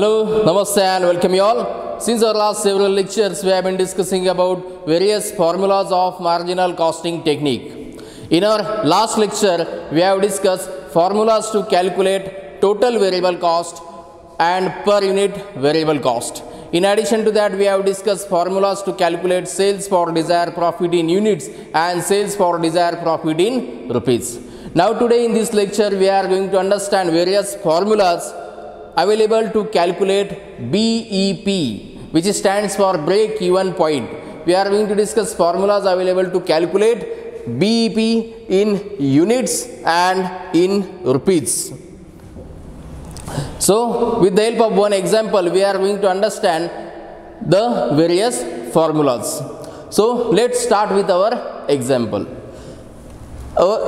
Hello, Namaste and welcome you all. Since our last several lectures, we have been discussing about various formulas of marginal costing technique. In our last lecture, we have discussed formulas to calculate total variable cost and per unit variable cost. In addition to that, we have discussed formulas to calculate sales for desired profit in units and sales for desired profit in rupees. Now today in this lecture, we are going to understand various formulas available to calculate BEP, which stands for break even point. We are going to discuss formulas available to calculate BEP in units and in rupees. So with the help of one example, we are going to understand the various formulas. So let's start with our example.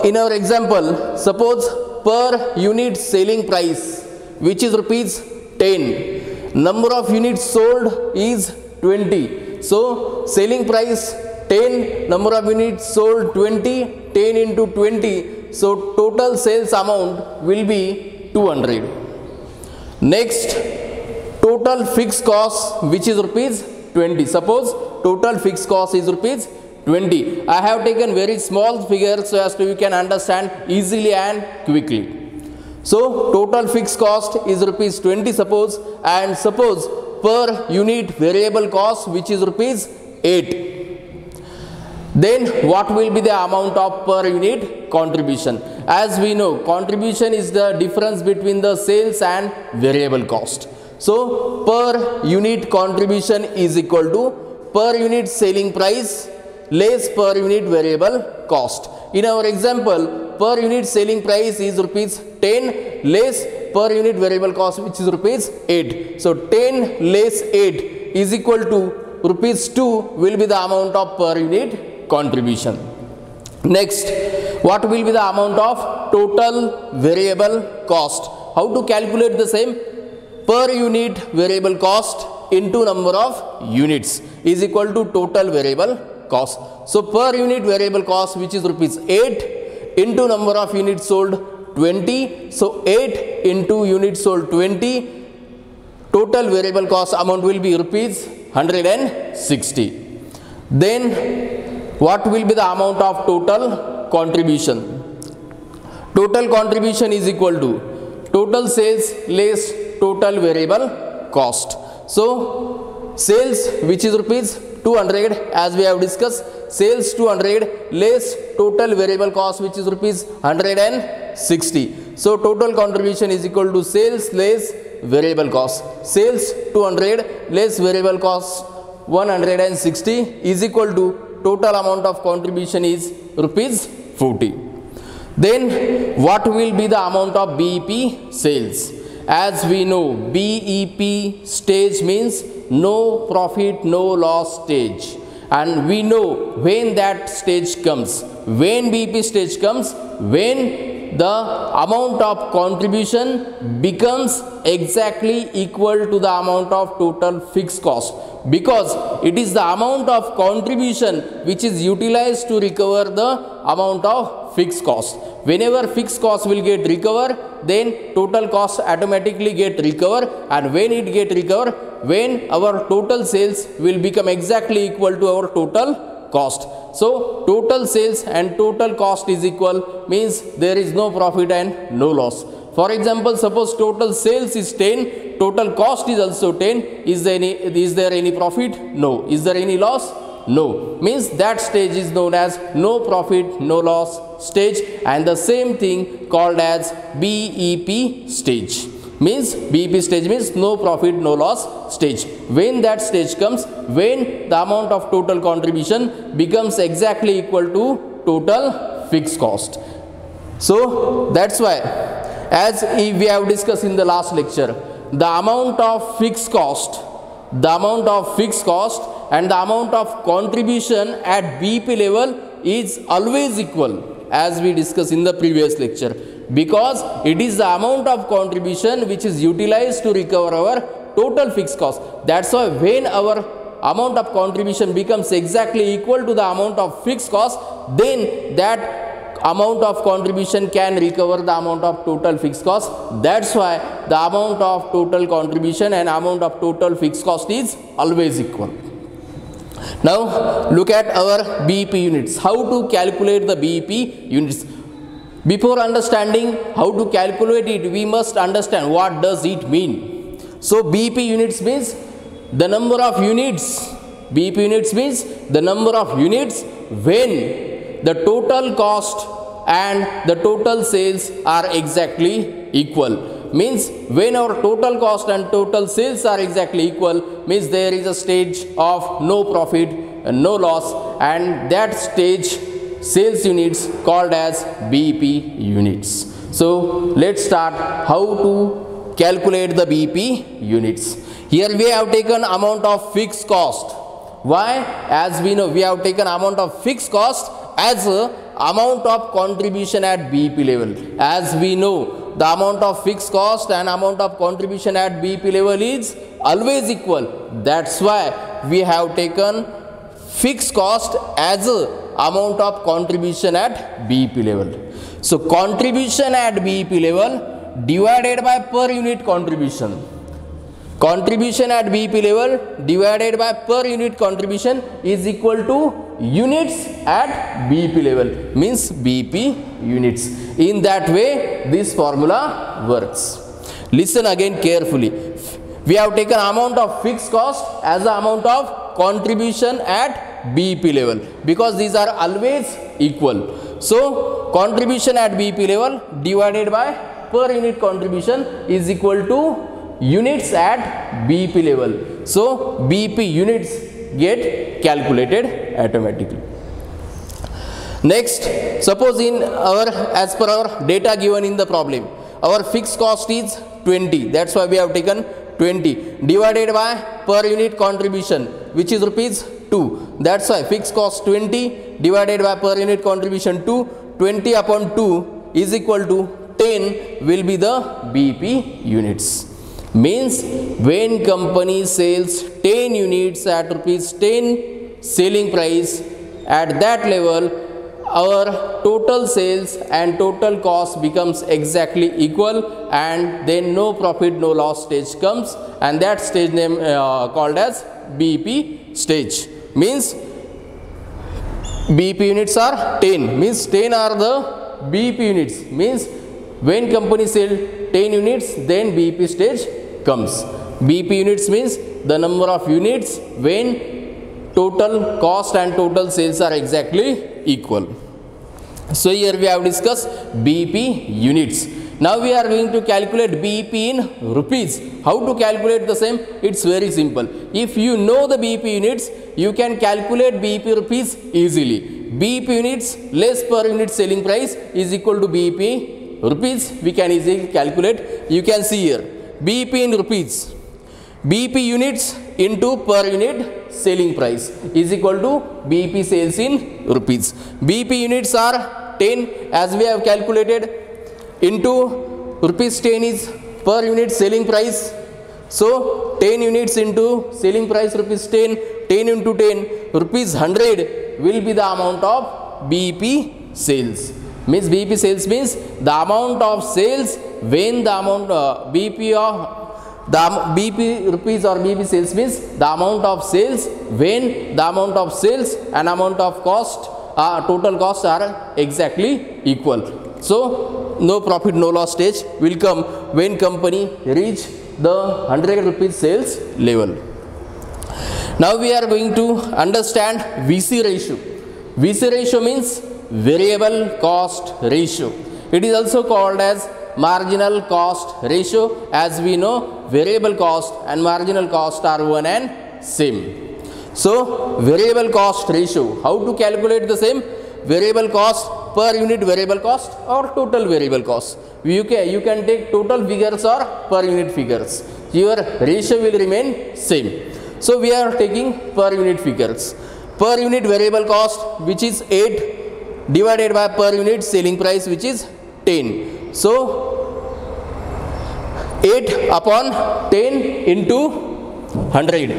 In our example, suppose per unit selling price, which is rupees 10, number of units sold is 20. So selling price 10, number of units sold 20, 10 into 20, so total sales amount will be 200. Next, total fixed cost, which is rupees 20. Suppose total fixed cost is rupees 20. I have taken very small figures so as to you can understand easily and quickly. So total fixed cost is rupees 20 suppose, and suppose per unit variable cost, which is rupees 8. Then what will be the amount of per unit contribution? As we know, contribution is the difference between the sales and variable cost. So per unit contribution is equal to per unit selling price less per unit variable cost. In our example, per unit selling price is rupees 10 less per unit variable cost, which is rupees 8. So 10 less 8 is equal to rupees 2 will be the amount of per unit contribution. Next, what will be the amount of total variable cost? How to calculate the same? Per unit variable cost into number of units is equal to total variable cost. So per unit variable cost, which is rupees 8 into number of units sold 20. So 8 into units sold 20, total variable cost amount will be rupees 160. Then what will be the amount of total contribution? Total contribution is equal to total sales less total variable cost. So sales, which is rupees 200, as we have discussed, sales 200 less total variable cost, which is rupees 160. So total contribution is equal to sales less variable cost. Sales 200 less variable cost 160 is equal to total amount of contribution is rupees 40. Then what will be the amount of BEP sales? As we know, BEP stage means no profit, no loss stage. And we know when that stage comes. When BEP stage comes, when the amount of contribution becomes exactly equal to the amount of total fixed cost. Because it is the amount of contribution which is utilized to recover the amount of fixed cost. Whenever fixed cost will get recovered, then total cost automatically get recovered, and when it get recovered, when our total sales will become exactly equal to our total cost. So total sales and total cost is equal means there is no profit and no loss. For example, suppose total sales is 10, total cost is also 10. Is there any profit? No. Is there any loss? No. Means that stage is known as no profit, no loss stage, and the same thing called as BEP stage. Means BEP stage means no profit, no loss stage. When that stage comes, when the amount of total contribution becomes exactly equal to total fixed cost. So that's why, as we have discussed in the last lecture, the amount of fixed cost and the amount of contribution at BEP level is always equal, as we discussed in the previous lecture, because it is the amount of contribution which is utilized to recover our total fixed cost. That's why when our amount of contribution becomes exactly equal to the amount of fixed cost, then that amount of contribution can recover the amount of total fixed cost. That's why the amount of total contribution and amount of total fixed cost is always equal. Now look at our BEP units. How to calculate the BEP units? Before understanding how to calculate it, we must understand what does it mean. So BEP units means the number of units. BEP units means the number of units when the total cost and the total sales are exactly equal. Means when our total cost and total sales are exactly equal, means there is a stage of no profit and no loss, and that stage sales units called as BEP units. So let's start how to calculate the BEP units. Here we have taken amount of fixed cost. Why? As we know, we have taken amount of fixed cost as a amount of contribution at BEP level. As we know, the amount of fixed cost and amount of contribution at BEP level is always equal. That's why we have taken fixed cost as a amount of contribution at BEP level. So contribution at BEP level divided by per unit contribution. Contribution at BEP level divided by per unit contribution is equal to units at BEP level, means BEP units. In that way this formula works. Listen again carefully. We have taken amount of fixed cost as the amount of contribution at BEP level because these are always equal. So contribution at BEP level divided by per unit contribution is equal to units at BEP level. So BEP units get calculated automatically. Next, suppose in our, as per our data given in the problem, our fixed cost is 20. That's why we have taken 20 divided by per unit contribution, which is rupees 2. That's why fixed cost 20 divided by per unit contribution 2. 20 upon 2 is equal to 10 will be the BEP units. Means when company sells 10 units at rupees 10 selling price, at that level our total sales and total cost becomes exactly equal, and then no profit no loss stage comes, and that stage name called as BEP stage. Means BEP units are 10, means 10 are the BEP units. Means when company sell 10 units, then BEP stage comes. BEP units means the number of units when total cost and total sales are exactly equal. So here we have discussed BEP units. Now we are going to calculate BEP in rupees. How to calculate the same? It's very simple. If you know the BEP units, you can calculate BEP rupees easily. BEP units less per unit selling price is equal to BEP rupees. We can easily calculate. You can see here BEP in rupees. BEP units into per unit selling price is equal to BEP sales in rupees. BEP units are 10 as we have calculated, into rupees 10 is per unit selling price. So 10 units into selling price rupees 10, 10 into 10 rupees 100 will be the amount of BEP sales. Means BEP sales means the amount of sales when the amount BEP of the BEP rupees or BEP sales means the amount of sales when the amount of sales and amount of cost total costs are exactly equal. So no profit no loss stage will come when company reach the 100 rupees sales level. Now we are going to understand VC ratio. VC ratio means variable cost ratio. It is also called as marginal cost ratio. As we know, variable cost and marginal cost are one and same. So variable cost ratio, how to calculate the same? Variable cost per unit variable cost or total variable cost. You can take total figures or per unit figures. Your ratio will remain same. So we are taking per unit figures. Per unit variable cost, which is 8, divided by per unit selling price, which is 10. So 8 upon 10 into 100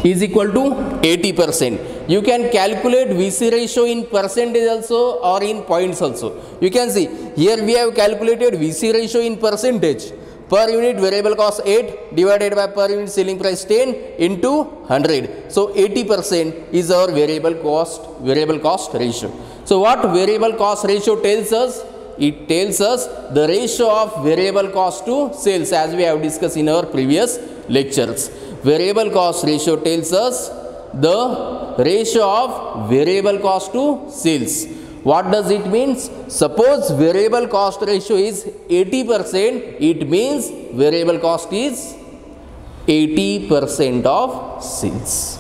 is equal to 80%. You can calculate VC ratio in percentage also or in points also. You can see here we have calculated VC ratio in percentage. Per unit variable cost 8 divided by per unit selling price 10 into 100. So 80% is our variable cost ratio. So what variable cost ratio tells us? It tells us the ratio of variable cost to sales, as we have discussed in our previous lectures. Variable cost ratio tells us the ratio of variable cost to sales. What does it mean? Suppose variable cost ratio is 80%, it means variable cost is 80% of sales.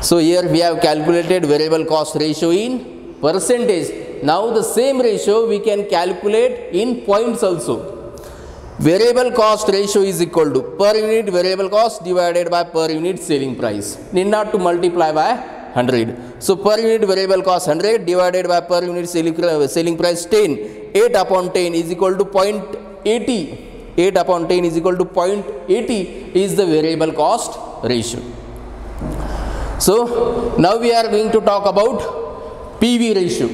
So here we have calculated variable cost ratio in percentage. Now the same ratio we can calculate in points also. Variable cost ratio is equal to per unit variable cost divided by per unit selling price. Need not to multiply by 100. So per unit variable cost 100 divided by per unit selling price 10. 8 upon 10 is equal to 0.80. 8 upon 10 is equal to 0.80 is the variable cost ratio. So now we are going to talk about PV ratio.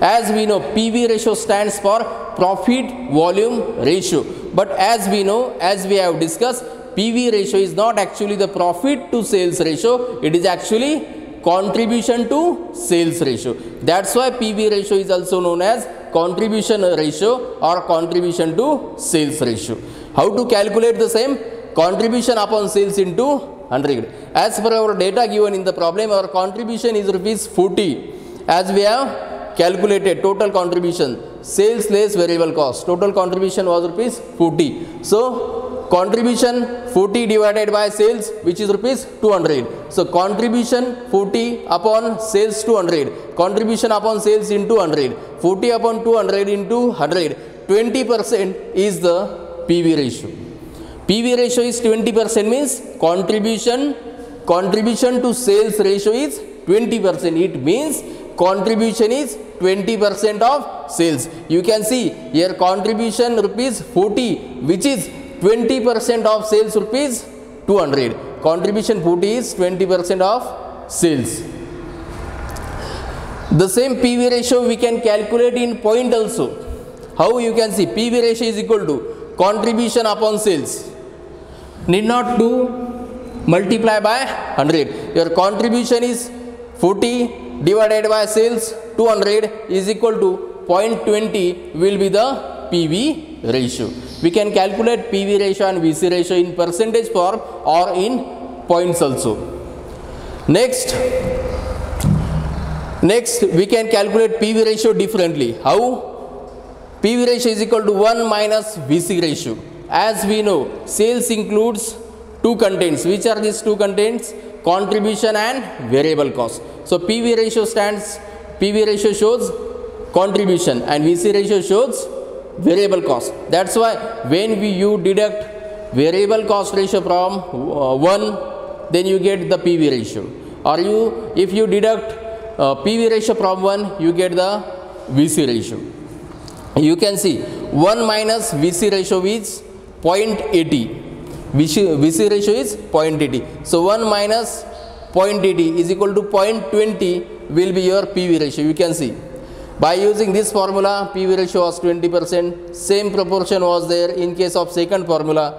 As we know, PV ratio stands for profit volume ratio. But as we know, as we have discussed, PV ratio is not actually the profit to sales ratio. It is actually contribution to sales ratio. That's why PV ratio is also known as contribution ratio or contribution to sales ratio. How to calculate the same? Contribution upon sales into 100. As per our data given in the problem, our contribution is rupees 40. As we have calculated total contribution, sales less variable cost, total contribution was rupees 40. So contribution 40 divided by sales, which is rupees 200. So contribution 40 upon sales 200, contribution upon sales into 100, 40 upon 200 into 100, 20% is the PV ratio. PV ratio is 20%, means contribution to sales ratio is 20%. It means contribution is 20% of sales. You can see here contribution rupees 40, which is 20% of sales rupees 200. Contribution 40 is 20% of sales. The same PV ratio we can calculate in point also. How you can see PV ratio is equal to contribution upon sales. Need not to multiply by 100. Your contribution is 40 divided by sales 200 is equal to 0.20 will be the PV ratio. We can calculate PV ratio and VC ratio in percentage form or in points also. Next we can calculate PV ratio differently. How? PV ratio is equal to 1 minus VC ratio. As we know, sales includes two contents. Which are these two contents? Contribution and variable cost. So PV ratio shows contribution and VC ratio shows variable cost. That's why when you deduct variable cost ratio from 1, then you get the PV ratio. Or if you deduct PV ratio from 1, you get the VC ratio. You can see 1 minus VC ratio is 0.80. VC ratio is 0.80. So 1 minus 0.80 is equal to 0.20 will be your PV ratio. You can see by using this formula, PV ratio was 20%. Same proportion was there in case of second formula.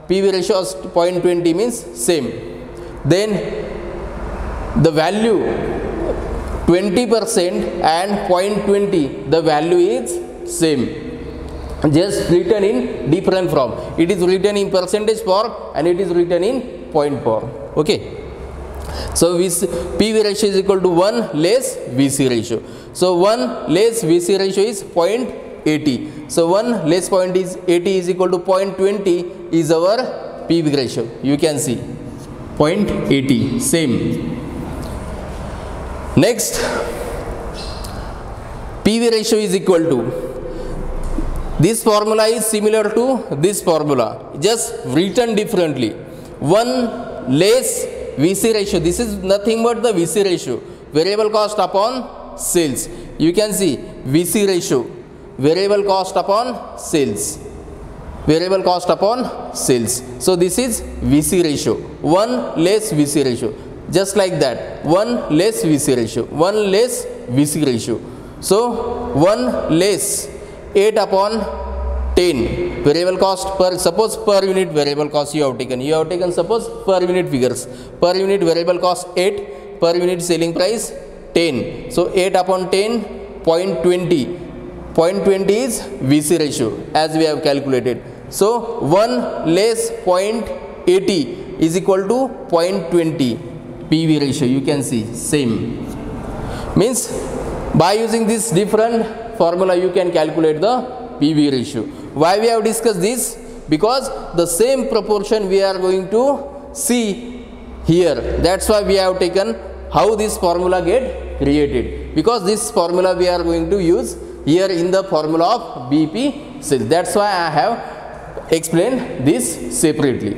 PV ratio was 0.20 means same. Then the value 20% and 0.20, the value is same. Just written in different form. It is written in percentage form and it is written in point form. Okay. So PV ratio is equal to 1 less VC ratio. So 1 less VC ratio is 0.80. So 1 less 0.80 is equal to 0.20 is our PV ratio. You can see 0.80 same. Next, PV ratio is equal to, this formula is similar to this formula, just written differently. 1 less VC ratio, this is nothing but the VC ratio, variable cost upon sales. You can see VC ratio, variable cost upon sales, variable cost upon sales. So this is VC ratio, 1 less VC ratio. just like that, 1 less VC ratio, 1 less VC ratio. So 1 less 8 upon 10 variable cost per, suppose per unit variable cost you have taken suppose per unit figures, per unit variable cost 8, per unit selling price 10. So 8 upon 10, 0.20. 0.20 is VC ratio as we have calculated. So 1 less 0.80 is equal to 0.20 PV ratio. You can see same. Means by using this different formula you can calculate the PV ratio. Why we have discussed this? Because the same proportion we are going to see here. That's why we have taken how this formula get created. Because this formula we are going to use here in the formula of BP sales. That's why I have explained this separately.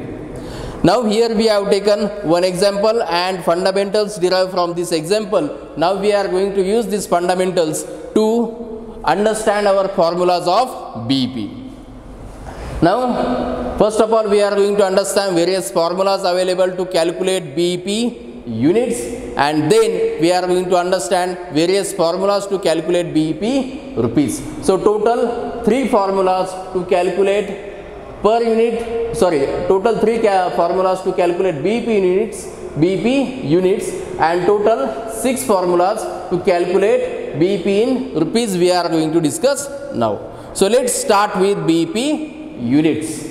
Now here we have taken one example and fundamentals derived from this example. Now we are going to use these fundamentals to understand our formulas of BP. Now first of all we are going to understand various formulas available to calculate BP units, and then we are going to understand various formulas to calculate BP rupees. So total 3 formulas to calculate per unit, total 3 formulas to calculate BP units and total 6 formulas to calculate BP in rupees we are going to discuss now. So let's start with BP units.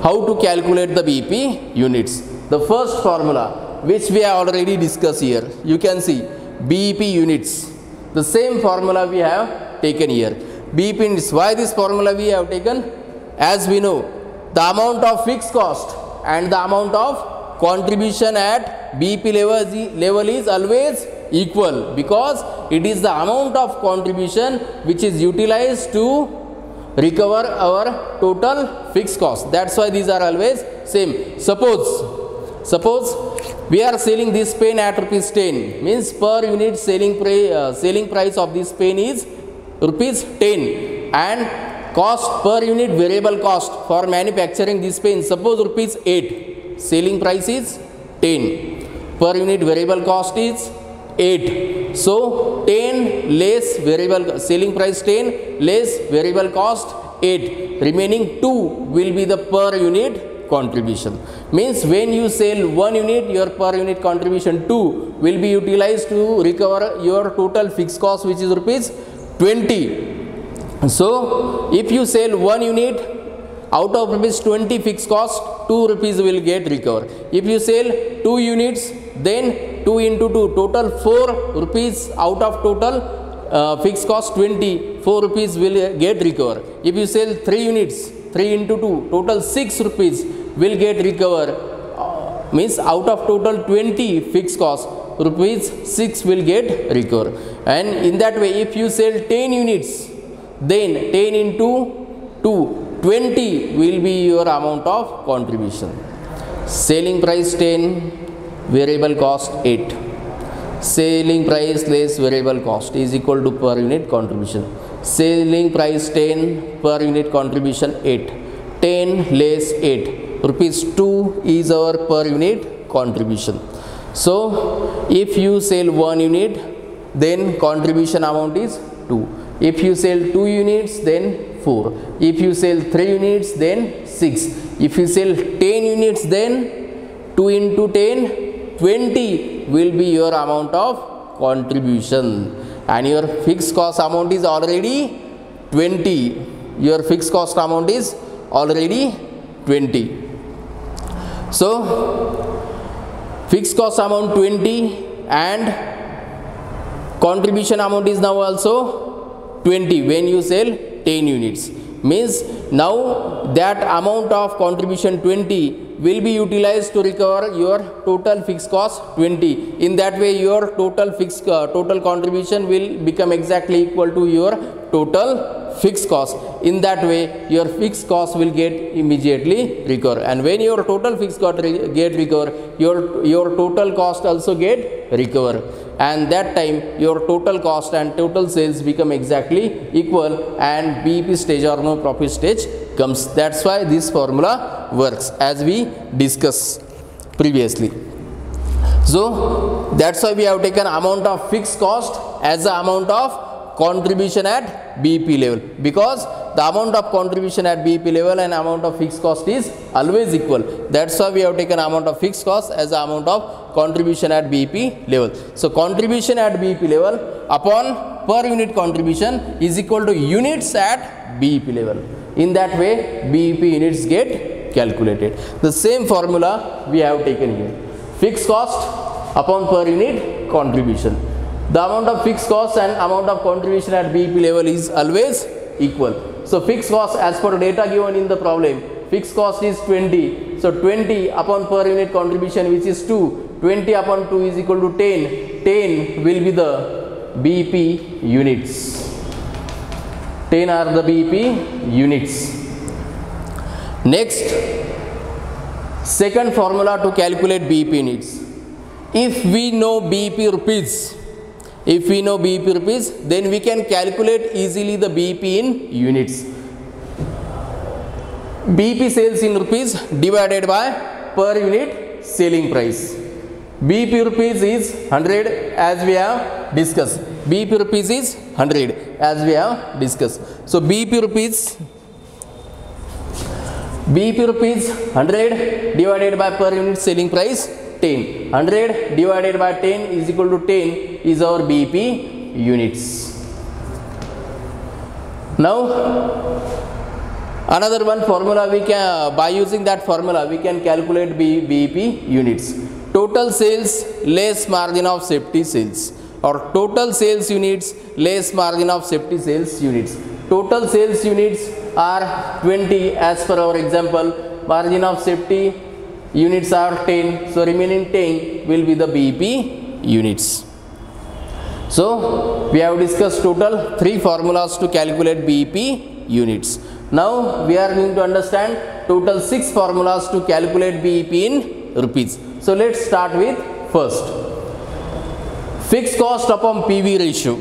How to calculate the BP units? The first formula which we have already discussed here, you can see BP units. The same formula we have taken here. BP units. Why this formula we have taken? As we know, the amount of fixed cost and the amount of contribution at BP level is always equal, because it is the amount of contribution which is utilized to recover our total fixed cost. That's why these are always same. Suppose we are selling this pen at rupees 10, means per unit selling price of this pen is rupees 10, and cost per unit variable cost for manufacturing this pen, suppose rupees 8, selling price is 10, per unit variable cost is 8. So 10 less variable selling price 10 less variable cost 8, remaining 2 will be the per unit contribution. Means when you sell 1 unit, your per unit contribution 2 will be utilized to recover your total fixed cost, which is rupees 20. So if you sell 1 unit, out of rupees 20 fixed cost, 2 rupees will get recovered. If you sell 2 units, then 2 into 2, total 4 rupees out of total fixed cost 20, 4 rupees will get recovered. If you sell 3 units, 3 into 2, total 6 rupees will get recovered. Means out of total 20 fixed cost, rupees 6 will get recovered. And in that way, if you sell 10 units, then 10 into 2, 20 will be your amount of contribution. Selling price 10, variable cost 8. Selling price less variable cost is equal to per unit contribution. Selling price 10, per unit contribution 8. 10 less 8, rupees 2 is our per unit contribution. So if you sell 1 unit, then contribution amount is 2. If you sell 2 units, then 4. If you sell 3 units, then 6. If you sell 10 units, then 2 into 10, 20 will be your amount of contribution. And your fixed cost amount is already 20. Your fixed cost amount is already 20. So fixed cost amount 20 and contribution amount is now also 20 when you sell 10 units. Means now that amount of contribution 20 will be utilized to recover your total fixed cost 20. In that way your total contribution will become exactly equal to your total fixed cost. In that way your fixed cost will get immediately recovered, and when your total fixed cost get recovered, your total cost also get recovered, and that time your total cost and total sales become exactly equal, and BEP stage or no profit stage comes. That's why this formula works, as we discussed previously. So that's why we have taken amount of fixed cost as the amount of contribution at BEP level, because the amount of contribution at BEP level and amount of fixed cost is always equal. That's why we have taken amount of fixed cost as the amount of contribution at BEP level. So contribution at BEP level upon per unit contribution is equal to units at BEP level. In that way BEP units get calculated. The same formula we have taken here. Fixed cost upon per unit contribution. The amount of fixed cost and amount of contribution at BEP level is always equal. So fixed cost as per data given in the problem, fixed cost is 20. So 20 upon per unit contribution, which is 2. 20 upon 2 is equal to 10. 10 will be the BEP units. 10 are the BEP units. Next, second formula to calculate BEP units. If we know BEP rupees, then we can calculate easily the BEP in units. BEP sales in rupees divided by per unit selling price. BEP rupees is 100 as we have discussed. BEP rupees is 100 as we have discussed. So BEP rupees 100 divided by per unit selling price 10. 100 divided by 10 is equal to 10 is our BEP units. Now another one formula we can, by using that formula we can calculate BEP units. Total sales less margin of safety sales, or total sales units less margin of safety sales units. Total sales units are 20 as per our example. Margin of safety units are 10. So remaining 10 will be the BEP units. So we have discussed total 3 formulas to calculate BEP units. Now we are going to understand total 6 formulas to calculate BEP in rupees. So let's start with first. Fixed cost upon PV ratio.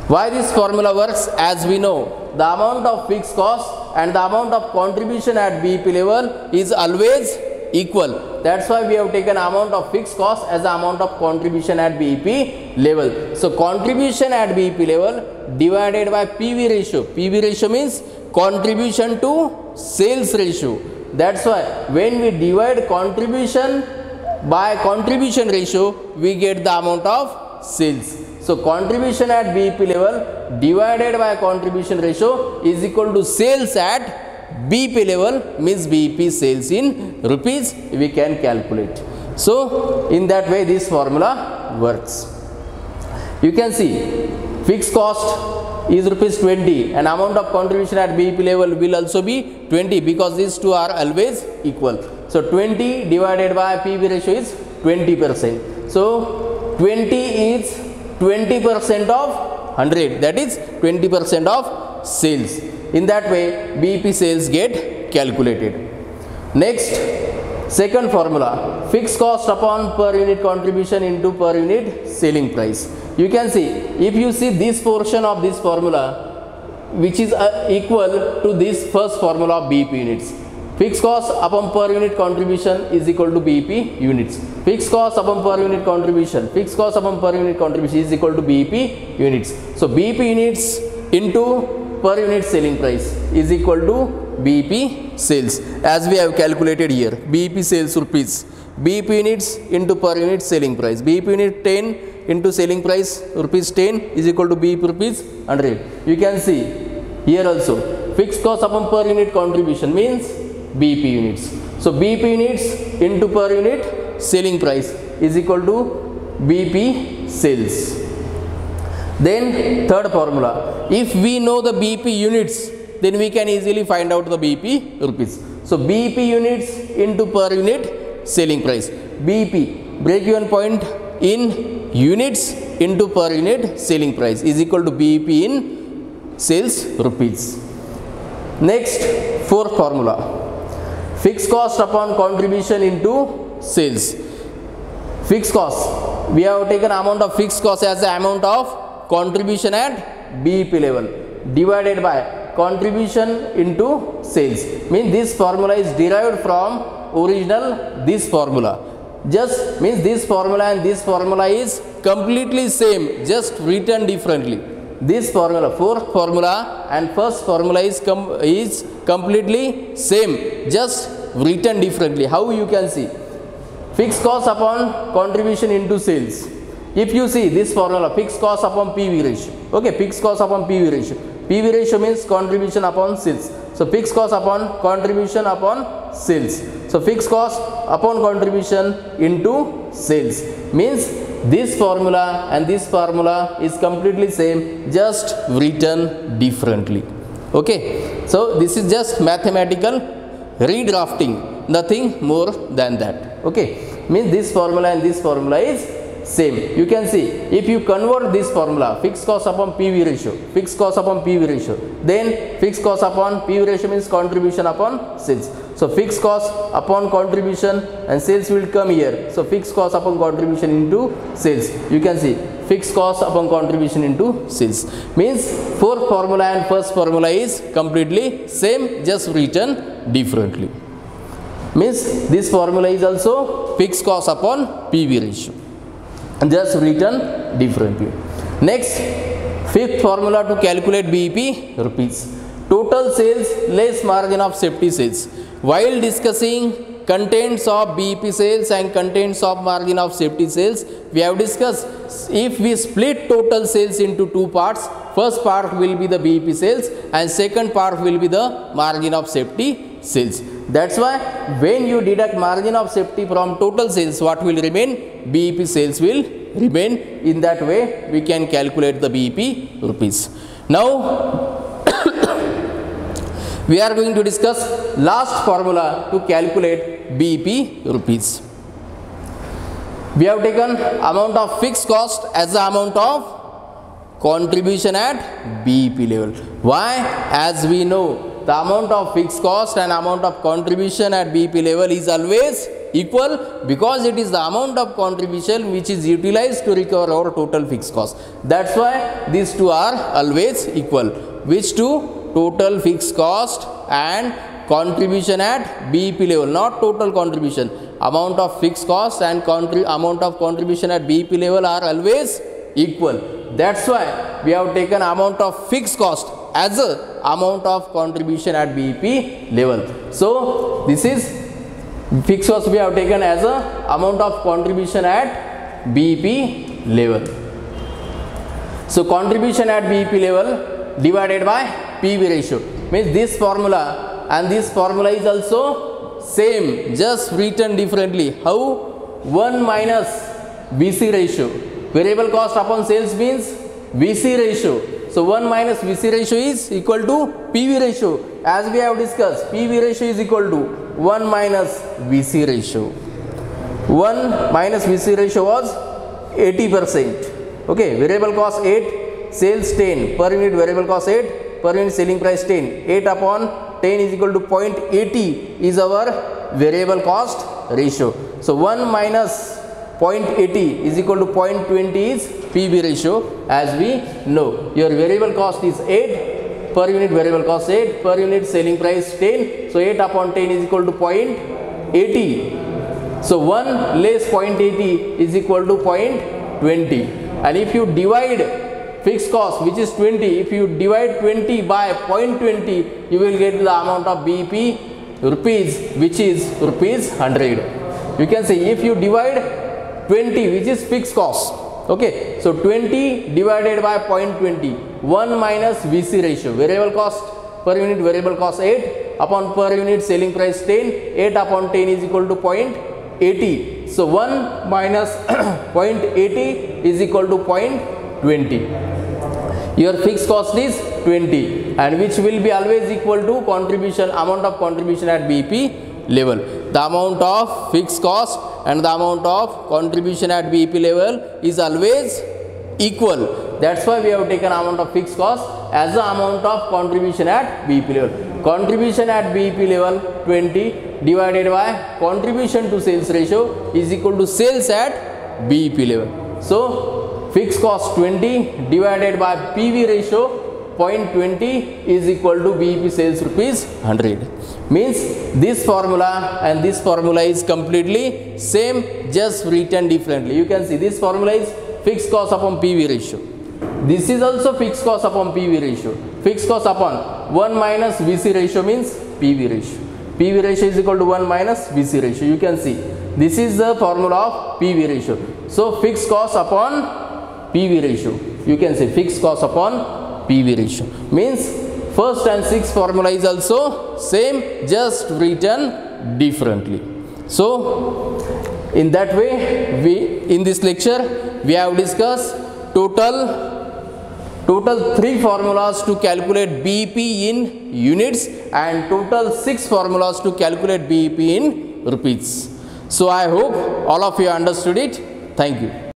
Why this formula works? As we know, the amount of fixed cost and the amount of contribution at BEP level is always equal. That's why we have taken amount of fixed cost as the amount of contribution at BEP level. So contribution at BEP level divided by PV ratio. PV ratio means contribution to sales ratio. That's why when we divide contribution by contribution ratio, we get the amount of sales. So contribution at BEP level divided by contribution ratio is equal to sales at BEP level, means BEP sales in rupees we can calculate. So in that way this formula works. You can see fixed cost is rupees 20 and amount of contribution at BEP level will also be 20, because these two are always equal. So 20 divided by PV ratio is 20%. So 20 is 20% of 100, that is 20% of sales. In that way BEP sales get calculated. Next, second formula, fixed cost upon per unit contribution into per unit selling price. You can see, if you see this portion of this formula, which is equal to this first formula of BEP units. Fixed cost upon per unit contribution is equal to BEP units. Fixed cost upon per unit contribution, fixed cost upon per unit contribution is equal to BEP units. So BEP units into per unit selling price is equal to BEP sales, as we have calculated here. BEP sales rupees, BEP units into per unit selling price. BEP unit 10 into selling price rupees 10 is equal to BEP rupees 100. You can see here also fixed cost upon per unit contribution means BEP units. So BEP units into per unit selling price is equal to BEP sales. Then third formula, if we know the BEP units, then we can easily find out the BEP rupees. So BEP units into per unit selling price. BEP, break-even point in units into per unit selling price is equal to BEP in sales rupees. Next, fourth formula, fixed cost upon contribution into sales. Fixed cost, we have taken amount of fixed cost as the amount of contribution at BEP level divided by contribution into sales. Means this formula is derived from original this formula. just means this formula and this formula is completely same, just written differently. This formula, fourth formula and first formula is completely same, just written differently. How you can see? Fixed cost upon contribution into sales. If you see this formula, fixed cost upon PV ratio. Okay, fixed cost upon PV ratio. PV ratio means contribution upon sales. So fixed cost upon contribution upon sales. So fixed cost upon contribution into sales means this formula and this formula is completely same, just written differently. Okay, so this is just mathematical redrafting, nothing more than that. Okay, means this formula and this formula is same. You can see, if you convert this formula, fixed cost upon PV ratio, fixed cost upon PV ratio, then fixed cost upon PV ratio means contribution upon sales. So fixed cost upon contribution and sales will come here. So fixed cost upon contribution into sales. You can see fixed cost upon contribution into sales means fourth formula and first formula is completely same, just written differently. Means this formula is also fixed cost upon PV ratio, just written differently. Next, fifth formula to calculate BEP rupees. Total sales less margin of safety sales. While discussing contents of BEP sales and contents of margin of safety sales, we have discussed if we split total sales into two parts, first part will be the BEP sales and second part will be the margin of safety sales. That's why when you deduct margin of safety from total sales, what will remain? BEP sales will remain. In that way we can calculate the BEP rupees. Now we are going to discuss last formula to calculate BEP rupees. We have taken amount of fixed cost as the amount of contribution at BEP level. Why? As we know, the amount of fixed cost and amount of contribution at BEP level is always equal, because it is the amount of contribution which is utilized to recover our total fixed cost. That's why these two are always equal. Which two? Total fixed cost and contribution at BEP level, not total contribution. Amount of fixed cost and amount of contribution at BEP level are always equal. That's why we have taken amount of fixed cost as a amount of contribution at BEP level. So this is fixed cost we have taken as a amount of contribution at BEP level. So contribution at BEP level divided by PV ratio means this formula and this formula is also same, just written differently. How? 1 minus VC ratio. Variable cost upon sales means VC ratio. So 1 minus VC ratio is equal to PV ratio. As we have discussed, PV ratio is equal to 1 minus VC ratio. 1 minus VC ratio was 80%. Okay, variable cost 8, sales 10, per unit variable cost 8, per unit selling price 10. 8 upon 10 is equal to 0.80 is our variable cost ratio. So 1 minus 0.80 is equal to 0.20 is PV ratio. As we know, your variable cost is 8, per unit variable cost 8, per unit selling price 10. So 8 upon 10 is equal to 0.80. So 1 less 0.80 is equal to 0.20. And if you divide fixed cost, which is 20, if you divide 20 by 0.20, you will get the amount of BEP rupees, which is rupees 100. You can say if you divide 20, which is fixed cost, okay, so 20 divided by 0.20, 1 minus VC ratio, variable cost per unit variable cost 8 upon per unit selling price 10, 8 upon 10 is equal to 0.80. So 1 minus 0.80 is equal to 0.20. Your fixed cost is 20, and which will be always equal to contribution, amount of contribution at BEP level. The amount of fixed cost and the amount of contribution at BEP level is always equal. That's why we have taken amount of fixed cost as the amount of contribution at BEP level. Contribution at BEP level 20 divided by contribution to sales ratio is equal to sales at BEP level. So fixed cost 20 divided by PV ratio 0.20 is equal to BEP sales rupees 100. Means this formula and this formula is completely same, just written differently. You can see this formula is fixed cost upon PV ratio. This is also fixed cost upon PV ratio. Fixed cost upon 1 minus VC ratio means PV ratio. PV ratio is equal to 1 minus VC ratio. You can see this is the formula of PV ratio. So fixed cost upon PV ratio. You can say fixed cost upon PV ratio. Means first and sixth formula is also same, just written differently. So in that way, in this lecture we have discussed total 3 formulas to calculate BEP in units and total 6 formulas to calculate BEP in rupees. So I hope all of you understood it. Thank you.